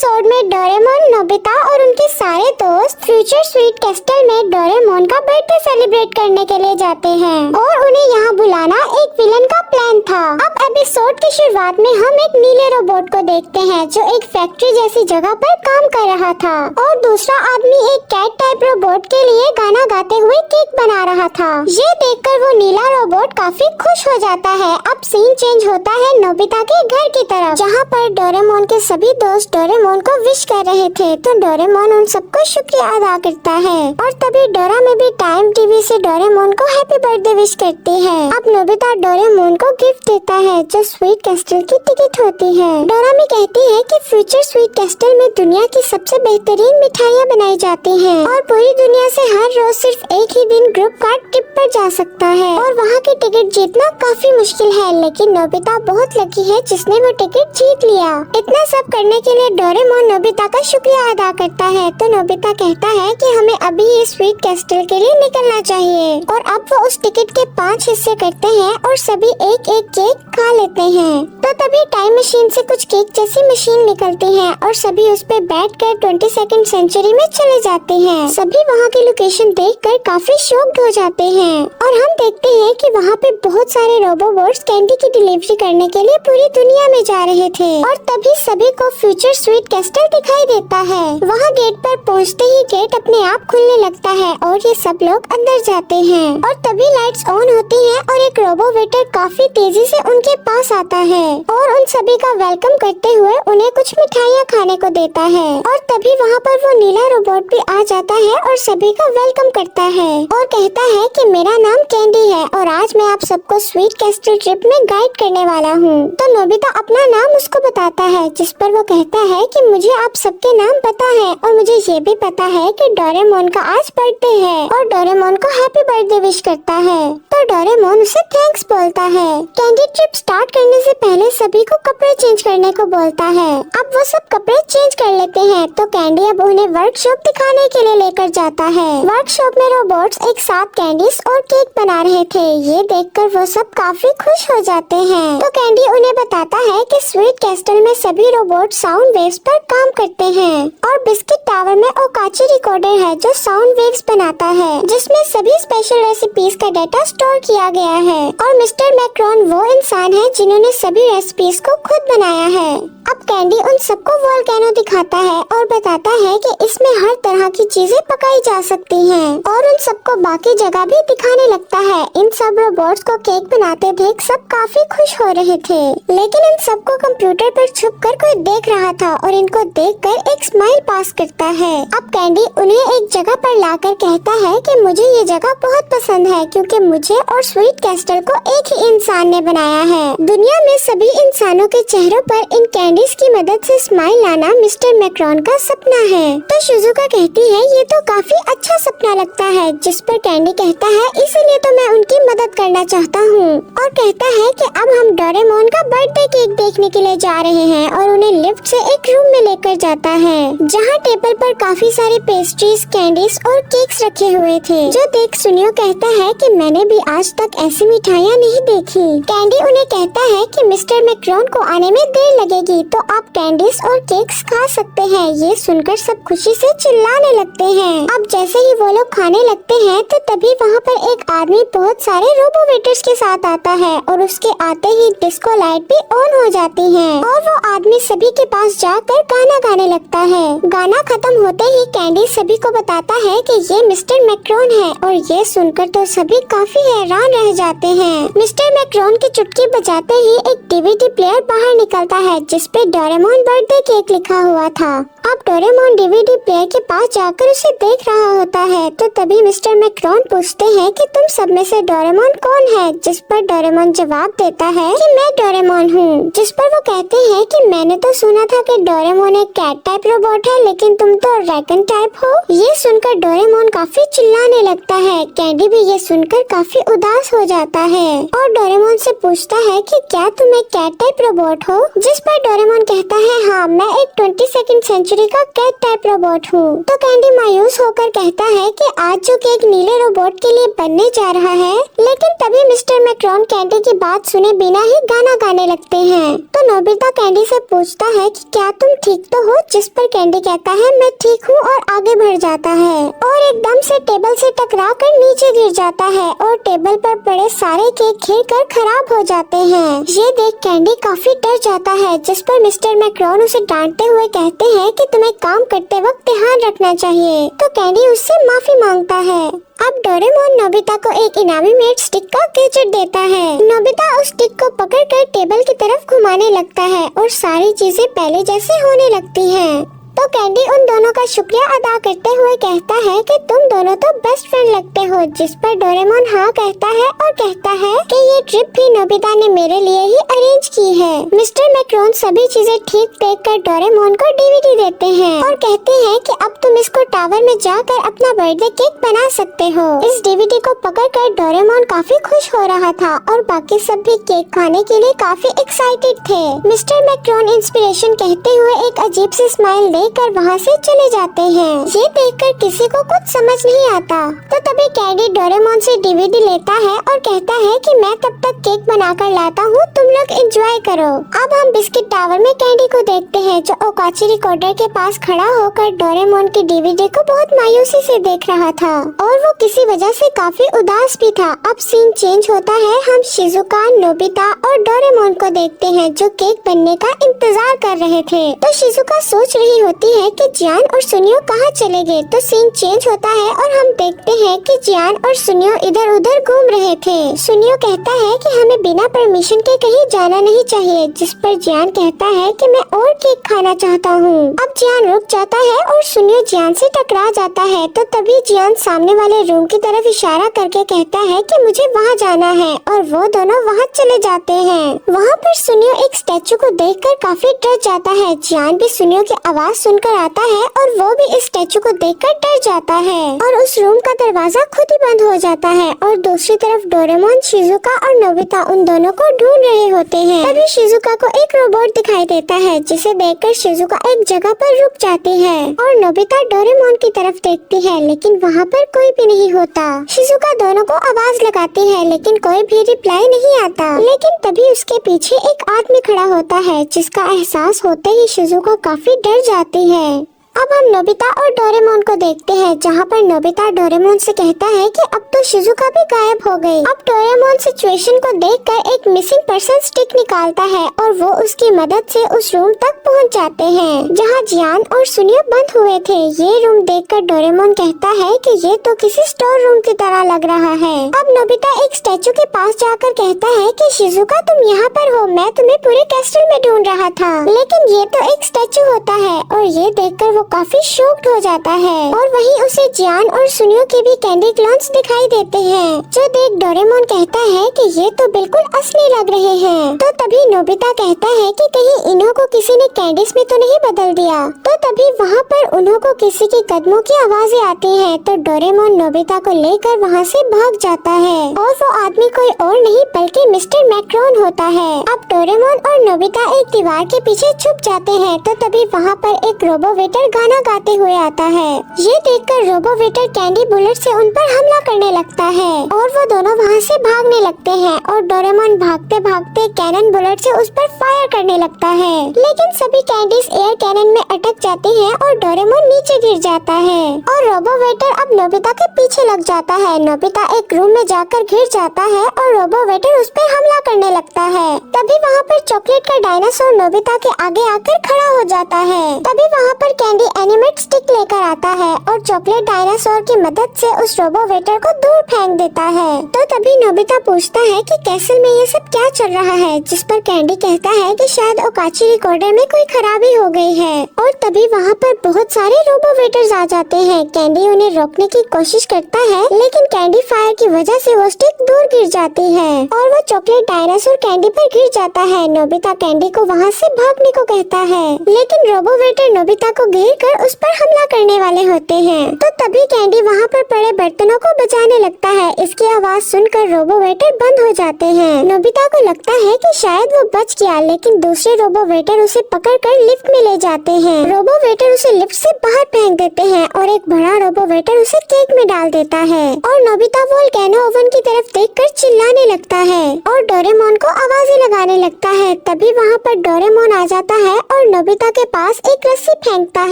Episode में Doraemon, Nobita और उनके सारे दोस्त फ्यूचर स्वीट कैस्टल में डोरेमोन का बर्थडे सेलिब्रेट करने के लिए जाते हैं और उन्हें यहाँ बुलाना एक विलन का प्लान था। अब एपिसोड की शुरुआत में हम एक नीले रोबोट को देखते हैं जो एक फैक्ट्री जैसी जगह पर काम कर रहा था और दूसरा आदमी एक कैट टाइप रोबोट के लिए गाना गाते हुए केक बना रहा था। ये देखकर वो नीला रोबोट काफी खुश हो जाता है। अब सीन चेंज होता है नोबिता के घर की तरफ, जहाँ पर डोरेमोन के सभी दोस्त डोरेमोन को विश कर रहे थे, तो डोरेमोन उन सबको शुक्रिया अदा करता है और तभी डोरा में भी टाइम टीवी से डोरेमोन को हैप्पी बर्थडे विश करती है। अब नोबिता डोरेमोन को गिफ्ट देता है जो स्वीट कैस्टल की टिकट होती है। डोरा में कहती है कि फ्यूचर स्वीट कैस्टल में दुनिया की सबसे बेहतरीन मिठाइयाँ बनाई जाती हैं और पूरी दुनिया से हर रोज सिर्फ एक ही दिन ग्रुप का ट्रिप पर जा सकता है और वहाँ की टिकट जीतना काफी मुश्किल है, लेकिन नोबिता बहुत लकी है जिसने वो टिकट जीत लिया। इतना सब करने के लिए डोरेमोन नोबिता का शुक्रिया अदा करता है, तो नोबिता कहता है कि हमें अभी ये स्वीट कैस्टल के लिए निकलना चाहिए और अब वो उस टिकट के 5 हिस्से करते हैं और सभी एक एक केक खा लेते हैं। तो तभी टाइम मशीन से कुछ केक जैसी मशीन निकलती है और सभी उस पे बैठकर 22nd सेंचुरी में चले जाते हैं। सभी वहाँ की लोकेशन देखकर काफी शॉक्ड हो जाते हैं और हम देखते हैं कि वहाँ पे बहुत सारे रोबोट्स कैंडी की डिलीवरी करने के लिए पूरी दुनिया में जा रहे थे और तभी सभी को फ्यूचर स्वीट कैस्टल दिखाई देता है। वहाँ गेट पर पहुँचते ही गेट अपने आप खुलने लगता है और ये सब लोग अंदर जाते हैं और तभी लाइट्स ऑन होती हैं और एक रोबो वेटर काफी तेजी से उनके पास आता है और उन सभी का वेलकम करते हुए उन्हें कुछ मिठाइयाँ खाने को देता है और तभी वहाँ पर वो नीला रोबोट भी आ जाता है और सभी का वेलकम करता है और कहता है कि मेरा नाम कैंडी है और आज मैं आप सबको स्वीट कैस्टल ट्रिप में गाइड करने वाला हूँ। तो नोबिता अपना नाम उसको बताता है, जिस पर वो कहता है कि मुझे आप सबके नाम पता है और मुझे ये भी पता है कि डोरेमोन का आज बर्थडे है और डोरेमोन को हैप्पी बर्थडे विश करता है। तो डोरेमोन उसे थैंक्स बोलता है। कैंडी ट्रिप स्टार्ट करने से पहले सभी को कपड़े चेंज करने को बोलता है। अब वो सब कपड़े चेंज कर लेते हैं, तो कैंडी अब उन्हें वर्कशॉप दिखाने के लिए लेकर जाता है। वर्कशॉप में रोबोट्स एक साथ कैंडीज और केक बना रहे थे। ये देखकर वो सब काफी खुश हो जाते हैं। तो कैंडी उन्हें बताता है कि स्वीट कैस्टल में सभी रोबोट साउंड वेव्स पर काम करते हैं और बिस्किट टावर में ओकाची रिकॉर्डर है जो साउंड वेव्स बनाता है, जिसमें सभी स्पेशल रेसिपीज का डाटा स्टोर किया गया है और मिस्टर मैक्रोन वो इंसान है जिन्होंने सभी रेसिपीज को खुद बनाया है। अब कैंडी उन सबको वोल्केनो दिखाता है और बताता है कि इसमें हर तरह की चीजें पकाई जा सकती हैं और उन सबको बाकी जगह भी दिखाने लगता है। इन सब रोबोट्स को केक बनाते देख सब काफी खुश हो रहे थे, लेकिन इन सबको कंप्यूटर पर छुपकर कोई देख रहा था और इनको देखकर एक स्माइल पास करता है। अब कैंडी उन्हें एक जगह पर लाकर कहता है कि मुझे ये जगह बहुत पसंद है क्योंकि मुझे और स्वीट कैस्टल को एक ही इंसान ने बनाया है। दुनिया में सभी इंसानों के चेहरों पर इन कैंडीज की मदद से स्माइल लाना मिस्टर मैक्रोन का सपना है। तो शिजुका कहती है ये तो काफी अच्छा सपना लगता है, जिस पर कैंडी कहता है इसीलिए तो मैं उनकी मदद करना चाहता हूँ और कहता है कि अब हम डोरेमोन का बर्थडे केक देखने के लिए जा रहे हैं और उन्हें लिफ्ट से एक रूम में लेकर जाता है जहाँ टेबल पर काफी सारे पेस्ट्रीज, कैंडीज और केक्स रखे हुए थे, जो देख सुनियो कहता है कि मैंने भी आज तक ऐसी मिठाइयाँ नहीं देखी। कैंडी उन्हें कहता है कि मिस्टर मैक्रोन को आने में देर लगेगी तो आप कैंडीज और केक्स खा सकते हैं। ये सुनकर सब खुशी से चिल्लाने लगते हैं। अब जैसे ही वो लोग खाने लगते हैं तो तभी वहाँ पर एक आदमी बहुत सारे रोबोवेटर्स के साथ आता है और उसके आते ही डिस्को लाइट भी ऑन हो जाती है और वो आदमी सभी के पास जाकर गाना गाने लगता है। गाना खत्म होते ही कैंडी सभी को बताता है कि ये मिस्टर मैक्रोन है और ये सुनकर तो सभी काफी हैरान रह जाते हैं। मिस्टर मैक्रोन की चुटकी बजाते ही एक डीवीडी प्लेयर बाहर निकलता है जिस पे डोरेमोन बर्थडे केक लिखा हुआ था। अब डोरेमोन डीवीडी प्लेयर के पास जाकर उसे देख रहा होता है, तो तभी मिस्टर मैक्रोन पूछते हैं कि तुम सब में से डोरेमोन कौन है, जिस पर डोरेमोन जवाब देता है कि मैं डोरेमोन हूँ। जिस पर वो कहते हैं कि मैंने तो सुना था कि डोरेमोन एक कैट टाइप रोबोट है, लेकिन तुम तो ड्रैगन टाइप हो। ये सुनकर डोरेमोन काफी चिल्लाने लगता है। कैंडी भी ये सुनकर काफी उदास हो जाता है और डोरेमोन से पूछता है कि क्या तुम एक कैट टाइप रोबोट हो? जिस पर डोरेमोन कहता है हाँ मैं एक 22वीं सेंचुरी का कैट टाइप रोबोट हूँ। तो कैंडी मायूस होकर कहता है कि आज जो केक नीले रोबोट के लिए बनने जा रहा है, लेकिन तभी मिस्टर मैक्रोन कैंडी की बात सुने बिना ही गाना गाने लगते हैं। तो नोबिता कैंडी से पूछता है कि क्या तुम ठीक तो हो? जिस पर कैंडी कहता है मैं ठीक हूँ और आगे बढ़ जाता है और एकदम से टेबल से टकरा कर नीचे गिर जाता है और टेबल पर पड़े सारे केक गिर कर खराब हो जाते हैं। ये देख कैंडी काफी डर जाता है, जिस पर मिस्टर मैक्रोन उसे डांटते हुए कहते हैं कि तुम्हें काम करते वक्त ध्यान रखना चाहिए। तो कैंडी उससे माफी मांगता है। अब डोरेमोन नोबिता को एक इनामी मेड स्टिक का गैजेट देता है। नोबिता उस स्टिक को पकड़कर टेबल की तरफ घुमाने लगता है और सारी चीजें पहले जैसे होने लगती हैं। तो कैंडी उन दोनों का शुक्रिया अदा करते हुए कहता है कि तुम दोनों तो बेस्ट फ्रेंड लगते हो। जिस पर डोरेमोन हाँ कहता है और कहता है कि ये ट्रिप भी नोबिता ने मेरे लिए ही अरेंज की है। मिस्टर मैक्रोन सभी चीजें ठीक देखकर डोरेमोन को डीवीडी देते हैं और कहते हैं कि अब तुम इसको टावर में जाकर अपना बर्थडे केक बना सकते हो। इस डीवीडी को पकड़कर डोरेमोन काफी खुश हो रहा था और बाकी सब भी केक खाने के लिए काफी एक्साइटेड थे। मिस्टर मैक्रोन इंस्पिरेशन कहते हुए एक अजीब सी स्माइल कर वहाँ से चले जाते हैं। ये देखकर किसी को कुछ समझ नहीं आता। तो तभी कैंडी डोरेमोन से डीवीडी लेता है और कहता है कि मैं तब तक केक बनाकर लाता हूँ, तुम लोग एंजॉय करो। अब हम बिस्किट टावर में कैंडी को देखते हैं जो ओकाची रिकॉर्डर के पास खड़ा होकर डोरेमोन की डीवीडी को बहुत मायूसी से देख रहा था और वो किसी वजह से काफी उदास भी था। अब सीन चेंज होता है, हम शिजुका, नोबिता और डोरेमोन को देखते हैं जो केक बनने का इंतजार कर रहे थे। तो शिजुका सोच रही होती है कि जियान और सुनियो कहाँ चले गए। तो सीन चेंज होता है और हम देखते हैं कि जियान और सुनियो इधर उधर घूम रहे थे। सुनियो कहता है कि हमें बिना परमिशन के कहीं जाना नहीं चाहिए, जिस पर जियान कहता है कि मैं और केक खाना चाहता हूँ। अब जियान रुक जाता है और सुनियो जियान से टकरा जाता है। तो तभी जियान सामने वाले रूम की तरफ इशारा करके कहता है कि मुझे वहाँ जाना है और वो दोनों वहाँ चले जाते हैं। वहाँ पर सुनियो एक स्टैचू को देखकर काफी डर जाता है। जियान भी सुनियो की आवाज सुनकर आता है और वो भी इस स्टैचू को देखकर डर जाता है और उस रूम का दरवाजा खुद ही बंद हो जाता है। और दूसरी तरफ डोरेमोन, शिजुका और नोबिता उन दोनों को ढूंढ रहे होते हैं। तभी शिजुका को एक रोबोट दिखाई देता है, जिसे देखकर शिजुका एक जगह पर रुक जाती है और नोबिता डोरेमोन की तरफ देखती है, लेकिन वहाँ पर कोई भी नहीं होता। शिजुका दोनों को आवाज लगाती है लेकिन कोई भी रिप्लाई नहीं आता। लेकिन तभी उसके पीछे एक आदमी खड़ा होता है, जिसका एहसास होते ही शिजुका काफी डर जाती है। अब हम नोबिता और डोरेमोन को देखते हैं, जहाँ पर नोबिता डोरेमोन से कहता है कि अब तो शिजुका भी गायब हो गई। अब डोरेमोन सिचुएशन को देखकर एक मिसिंग पर्सन स्टिक निकालता है और वो उसकी मदद से उस रूम तक पहुँच जाते हैं जहाँ जियान और सुनियो बंद हुए थे। ये रूम देखकर डोरेमोन कहता है कि ये तो किसी स्टोर रूम की तरह लग रहा है। अब नोबिता एक स्टैचू के पास जाकर कहता है कि शिजुका तुम यहाँ पर हो, मैं तुम्हें पूरे कैस्टल में ढूंढ रहा था, लेकिन ये तो एक स्टैचू होता है। और ये देखकर वो काफी शॉक्ड हो जाता है और वहीं उसे जियान और सुनियो के भी कैंडी क्लोन्स दिखाई देते हैं, जो देख डोरेमोन कहता है कि ये तो बिल्कुल असली लग रहे हैं। तो तभी नोबिता कहता है कि कहीं इन्हों को किसी ने कैंडीज में तो नहीं बदल दिया। तो तभी वहाँ पर उन्हों को किसी के कदमों की आवाजें आती है। तो डोरेमोन नोबिता को लेकर वहाँ से भाग जाता है और वो आदमी कोई और नहीं बल्कि मिस्टर मैक्रोन होता है। अब डोरेमोन और नोबिता एक दीवार के पीछे छुप जाते हैं। तो तभी वहाँ पर एक रोबोवेटर गाना गाते हुए आता है। ये देखकर रोबोवेटर कैंडी बुलेट से उन पर हमला करने लगता है और वो दोनों वहाँ से भागने लगते हैं और डोरेमोन भागते भागते कैनन बुलेट से उस पर फायर करने लगता है, लेकिन सभी कैंडीज एयर कैनन में अटक जाती हैं और डोरेमोन नीचे गिर जाता है और रोबोवेटर अब नोबिता के पीछे लग जाता है। नोबिता एक रूम में जाकर गिर जाता है और रोबोवेटर उस पर हमला करने लगता है। तभी वहाँ पर चॉकलेट का डायनासोर नोबिता के आगे आकर खड़ा हो जाता है। तभी वहाँ पर कैंडी एनिमेट स्टिक लेकर आता है और चॉकलेट डायनासोर की मदद से उस रोबोवेटर को दूर फेंक देता है। तो तभी नोबिता पूछता है कि कैसल में ये सब क्या चल रहा है, जिस पर कैंडी कहता है कि शायद ओकाची रिकॉर्डर में कोई खराबी हो गई है और तभी वहाँ पर बहुत सारे रोबो वेटर्स आ जाते हैं। कैंडी उन्हें रोकने की कोशिश करता है, लेकिन कैंडी फायर की वजह से वो स्टिक दूर गिर जाती है और वो चॉकलेट डायनासोर कैंडी पर गिर जाता है। नोबिता कैंडी को वहाँ से भागने को कहता है, लेकिन रोबो वेटर नोबिता को घेर कर उस पर हमला करने वाले होते हैं। तो तभी कैंडी वहाँ पर पड़े बर्तनों को बचाने लगता है। इसकी आवाज सुनकर रोबो वेटर बंद हो जाते हैं। नोबिता को लगता है कि शायद वो बच गया, लेकिन दूसरे रोबो वेटर उसे पकड़कर लिफ्ट में ले जाते हैं। रोबो वेटर उसे लिफ्ट से बाहर फेंक देते हैं और एक बड़ा रोबो वेटर उसे केक में डाल देता है और नोबिता वोल्केनो ओवन की तरफ देखकर चिल्लाने लगता है और डोरेमोन को आवाजें लगाने लगता है। तभी वहाँ पर डोरेमोन आ जाता है और नोबिता के पास एक रस्सी फेंकता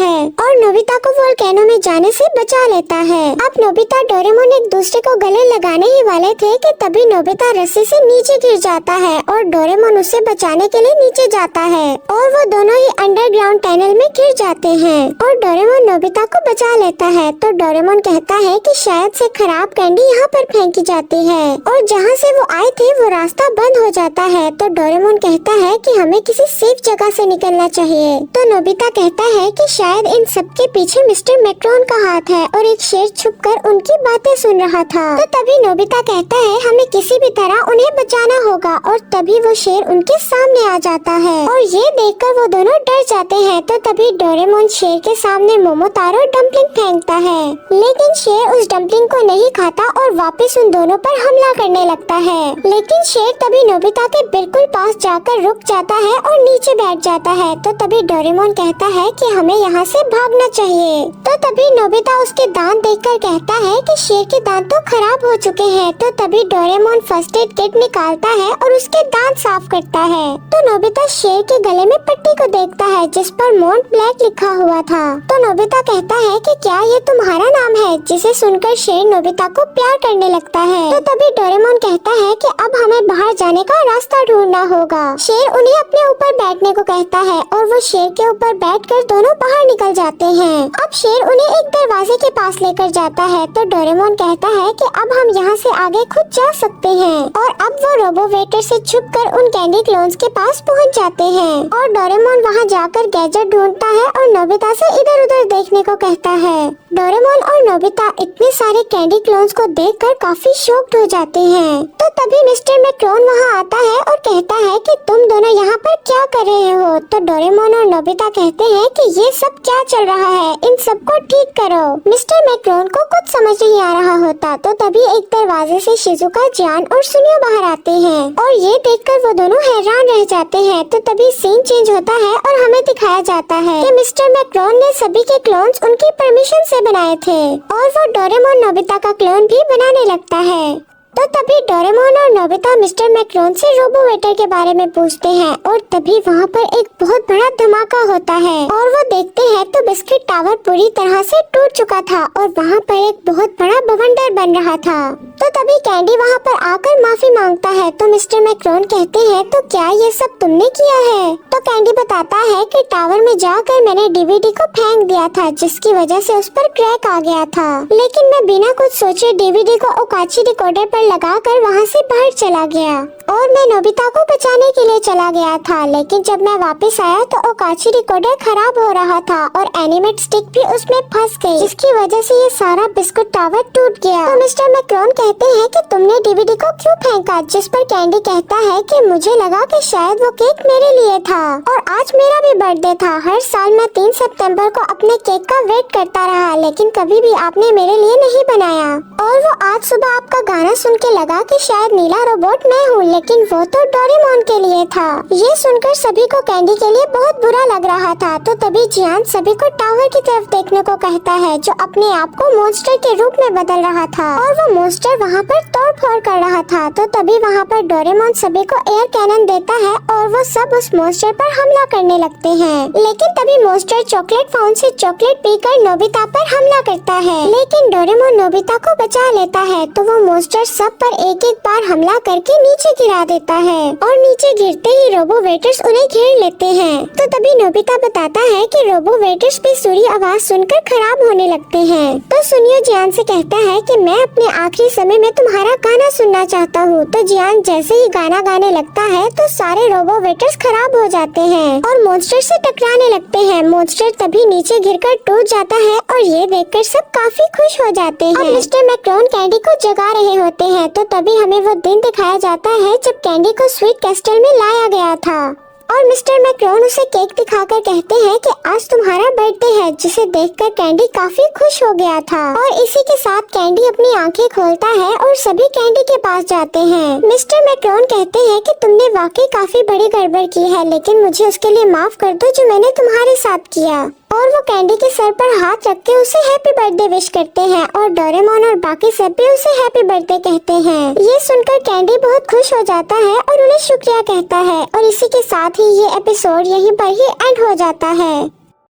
है और नोबिता को वोल्केनो में जाने से बचा लेता है। अब नोबिता डोरेमोन एक दूसरे को गले लगाने ही वाले थे कि तभी नोबिता रस्सी से नीचे गिर जाता है और डोरेमोन उसे बचाने के लिए नीचे जाता है और वो दोनों ही अंडरग्राउंड टनल में गिर जाते हैं और डोरेमोन नोबिता को बचा लेता है। तो डोरेमोन कहता है कि शायद से खराब कैंडी यहाँ पर फेंकी जाती है और जहाँ से वो आए थे वो रास्ता बंद हो जाता है। तो डोरेमोन कहता है कि हमें किसी सेफ जगह से निकलना चाहिए। तो नोबिता कहता है कि शायद इन सब के पीछे मिस्टर मैक्रोन का हाथ है और एक शेर छुपकर उनकी बातें सुन रहा था। तो तभी नोबिता कहता है हमें किसी भी तरह उन्हें बचाना होगा और तभी वो शेर उनके सामने आ जाता है और ये देखकर वो दोनों डर जाते हैं। तो तभी डोरेमोन शेर के सामने मोमोतारो डम्पलिंग फेंकता है, लेकिन शेर उस डम्पलिंग को नहीं खाता और वापस उन दोनों पर हमला करने लगता है। लेकिन शेर तभी नोबिता के बिल्कुल पास जाकर रुक जाता है और नीचे बैठ जाता है। तो तभी डोरेमोन कहता है कि हमें यहाँ से भागना चाहिए। तो तभी नोबिता उसके दांत देखकर कहता है कि शेर के दांत तो खराब हो चुके हैं। तो तभी डोरेमोन फर्स्ट एड किट निकालता है और उसके दांत साफ करता है। तो नोबिता शेर के गले में पट्टी को देखता है जिस पर मोंट ब्लैक लिखा हुआ था। तो नोबिता कहता है कि क्या ये तुम्हारा नाम है, जिसे सुनकर शेर नोबिता को प्यार करने लगता है। तो तभी डोरेमोन कहता है कि अब हमें बाहर जाने का रास्ता ढूंढना होगा। शेर उन्हें अपने ऊपर बैठने को कहता है और वो शेर के ऊपर बैठकर दोनों बाहर निकल जाते हैं। अब शेर उन्हें एक दरवाजे के पास लेकर जाता है। तो डोरेमोन कहता है कि अब हम यहाँ से आगे खुद जा सकते हैं और अब वो रोबो वेटर से छुपकर उन कैंडी क्लोन्स के पास पहुँच जाते हैं और डोरेमोन वहाँ जाकर गैजेट ढूंढता है और नोबिता से इधर उधर देखने को कहता है। डोरेमोन और नोबिता इतने सारे कैंडी क्लोन्स को देखकर काफी शॉक्ड हो जाते हैं। तो तभी मिस्टर मैक्रोन वहाँ आता है और कहता है कि तुम दोनों यहाँ पर क्या कर रहे हो। तो डोरेमोन और नोबिता कहते हैं कि ये सब क्या चल रहा है, इन सबको ठीक करो। मिस्टर मैक्रोन को कुछ समझ नहीं आ रहा होता। तो तभी एक दरवाजे से शिजुका, जियान और सुनियो बाहर आते हैं और ये देखकर वो दोनों हैरान रह जाते हैं। तो तभी सीन चेंज होता है और हमें दिखाया जाता है कि मिस्टर मैक्रोन ने सभी के क्लोन्स उनकी परमिशन से बनाए थे और वो डोरेमोन नोबिता का क्लोन भी बनाने लगता है। तो तभी डोरेमोन और नोबिता मिस्टर मैक्रोन से रोबो वेटर के बारे में पूछते हैं और तभी वहाँ पर एक बहुत बड़ा धमाका होता है और वो देखते हैं तो बिस्किट टावर पूरी तरह से टूट चुका था और वहाँ पर एक बहुत बड़ा बवंडर बन रहा था। तो तभी कैंडी वहाँ पर आकर माफी मांगता है। तो मिस्टर मैक्रोन कहते हैं तो क्या ये सब तुमने किया है। तो कैंडी बताता है कि टावर में जाकर मैंने डीवीडी को फेंक दिया था, जिसकी वजह से उस पर क्रैक आ गया था, लेकिन मैं बिना कुछ सोचे डीवीडी को ओकाची डिकोडर पर लगाकर वहाँ से बाहर चला गया और मैं नोबिता को बचाने के लिए चला गया था। लेकिन जब मैं वापस आया तो ओकाची डिकोडर खराब हो रहा था और एनिमेट स्टिक भी उसमें फंस गई, जिसकी वजह से ये सारा बिस्कुट टावर टूट गया। तो मिस्टर मैक्रोन कहते हैं कि तुमने डीवीडी को क्यों फेंका, जिस पर कैंडी कहता है कि मुझे लगा कि शायद वो केक मेरे लिए था और आज मेरा भी बर्थडे था। हर साल मैं 3 सितंबर को अपने केक का वेट करता रहा, लेकिन कभी भी आपने मेरे लिए नहीं बनाया और वो आज सुबह आपका गाना सुन के लगा कि शायद नीला रोबोट मैं हूँ, लेकिन वो तो डोरेमोन के लिए था। ये सुनकर सभी को कैंडी के लिए बहुत बुरा लग रहा था। तो तभी जियान सभी को टावर की तरफ देखने को कहता है, जो अपने आप को मॉन्स्टर के रूप में बदल रहा था और वो मॉन्स्टर वहाँ पर तोड़फोड़ कर रहा था। तो तभी वहाँ पर डोरेमोन सभी को एयर कैनन देता है और वो सब उस मॉन्स्टर पर हमला करने लगते हैं। लेकिन तभी मॉन्स्टर चॉकलेट फाउंटेन से चॉकलेट पीकर नोबिता पर हमला करता है, लेकिन डोरेमोन नोबिता को बचा लेता है। तो वो मॉन्स्टर सब पर एक एक बार हमला करके नीचे गिरा देता है और नीचे गिरते ही रोबो वेटर्स उन्हें घेर लेते हैं। तो तभी नोबिता बताता है कि रोबो वेटर्स भी सूरी आवाज सुनकर खराब होने लगते हैं। तो सुनियो जियान से कहता है कि मैं अपने आखिरी समय में तुम्हारा गाना सुनना चाहता हूँ। तो जियान जैसे ही गाना गाने लगता है तो सारे रोबो वेटर्स खराब हो जाते हैं और मॉन्स्टर से टकराने लगते हैं। मॉन्स्टर तभी नीचे गिरकर टूट जाता है और ये देखकर सब काफी खुश हो जाते हैं। अब मिस्टर मैक्रोन कैंडी को जगा रहे होते हैं तो तभी हमें वो दिन दिखाया जाता है जब कैंडी को स्वीट कैस्टल में लाया गया था और मिस्टर मैक्रोन उसे केक दिखाकर कहते हैं कि आज तुम्हारा बर्थडे है, जिसे देखकर कैंडी काफी खुश हो गया था। और इसी के साथ कैंडी अपनी आंखें खोलता है और सभी कैंडी के पास जाते हैं। मिस्टर मैक्रोन कहते हैं कि तुमने वाकई काफी बड़ी गड़बड़ की है, लेकिन मुझे उसके लिए माफ कर दो जो मैंने तुम्हारे साथ किया। और वो कैंडी के सर पर हाथ रख के उसे हैप्पी बर्थडे विश करते हैं और डोरेमोन और बाकी सब भी उसे हैप्पी बर्थडे कहते हैं। ये सुनकर कैंडी बहुत खुश हो जाता है और उन्हें शुक्रिया कहता है और इसी के साथ ही ये एपिसोड यहीं पर ही एंड हो जाता है।